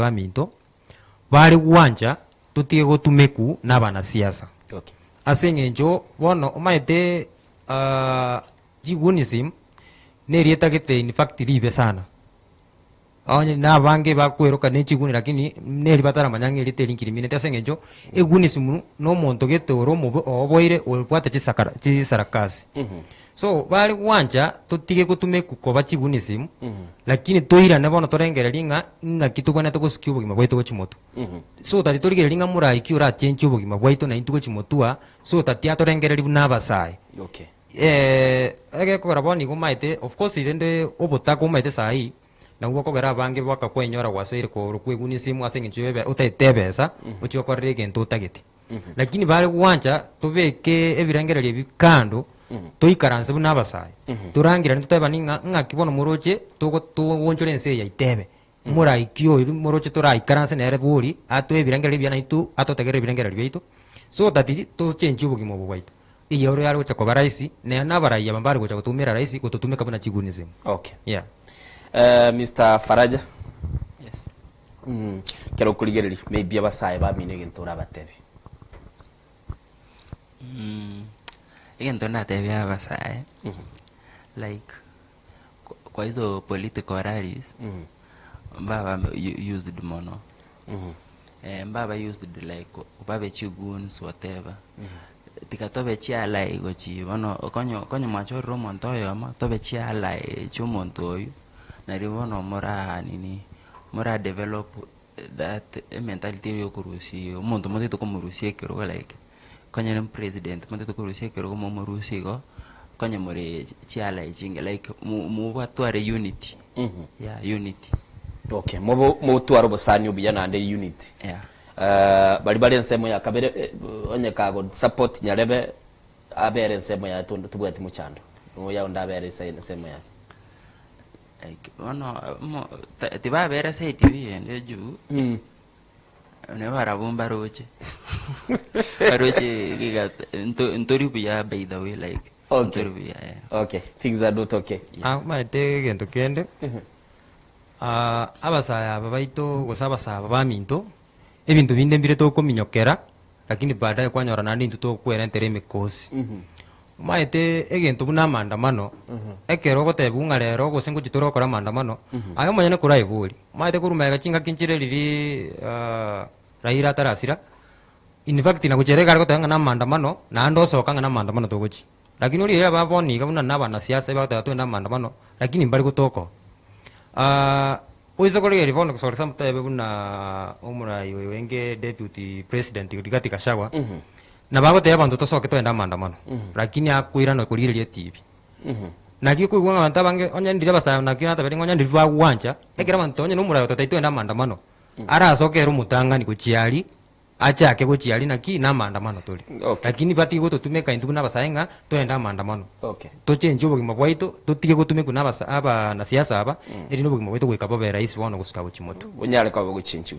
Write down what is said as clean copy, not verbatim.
ba minto bari guanja tutige gotumeku n'abana siasa. Okay. Asengenjo bono omaete jigunism nerietagete in fact ribe sana. Onye na bange bakweroka n'ekiguni lakini neri batara manyange literi nkirimine tasengenjo egunism no muntu getoro mu oboire olwata chisarakasi. So bali wanja tutige kutume kukoba chigunism lakini toira nebono torengerelinga nga kitubana tokusikyo bugima bwaitu gochimoto. So tati torigerelinga murai kiura chenchi bugima bwaitu na intu gochimotua so tati atorengereri bunabasai. Okay. Ege kora boni gumaite of course irende obotako gumaite sai na gwakogera bange bakakwenyora gwasoire ko rukwegunism asengencho bebe utaitebesa uchikorere gento utagete. Lakini bali wanja tubeke ebirengereri bikando toikaranse bunabasai turangira ntuteba ninga kibono muroche tuwonjore nse ya itebe murai kyo iri muroche turaikaranse nere buri ato ebirengere byana itu ato tegere ebirengere byaitu so that to change ubugimo bwaitu iyo ro yaro chako baraisi ne nabarai ya bambari gocha gutumira raisi gututumika buna chigunism. Okay. Yeah. Mr. Faraja. Yes. Kero kuligereri maybe abasai bamine gentora batebe. Again, don't tebia basae. Like kwa hizo political rallies, Mbaba used mono. Mbaba used like ubabe chiguns whatever. Tikatobe chia like gochi bono konyo macho romo ntoyo ama tobe chia like chumonto yu. Na ribono mora develop that mentality yo kurusi. Umuntu motito kumurusi kero like kanya ni president mate tukurusie kero mo murusi go kanya more chiala ichinge like mu batware unity. Yeah, unity. Okay, mo twaro bosani ubiyana ande unity. Yeah. Bali nsemo ya kabere onye kago support nyarebe abere nsemo ya tubwati muchando oya ndabere nsemo ya like ono tiba bere say tv ende ju never abumba roche. Roche giga ntori buya by the way like okay. Yeah. Okay, things are not okay. Maite gento kende abasaya babaito gosabasa baminto ebintu binde mbire to kominyokera lakini baadaye kwanyora nandi ntuto kwera entereme kosi. Maite egento buna maandamano ekero gotebunga rero gosengo chitoro kora maandamano ayo monyane kura ibuli maite kuruma gachinga kinchire liri Raila tarasira in fact na kuchereka gotanga na maandamano na ando sokanga na maandamano togochi lakini uri era baboni kabuna nabana siasa batatu na maandamano lakini mbali gutoko uizo kore rivono for example ebe buna umurai wenge deputy president Rigathi Gachagua na bagote abantu tosoke toenda maandamano lakini akwira no kuririe TV na kiko kuanga abantu bange onye ndire basa na kina tabere onye ndire bagwanja ekira abantu onye numura totaito enda maandamano ara asokero mutangani kuchiali achake kuchiali na ki na maandamano tuli. Okay. Lakini bati goto tumeka intu na basaenga toenda maandamano. Okay. To change obugima bwaito tutige gutumeku na basa aba na siasa aba eri no bugima bwaito gweka bobe rais wono gusika buchimoto. Unyale kwa guchinchi.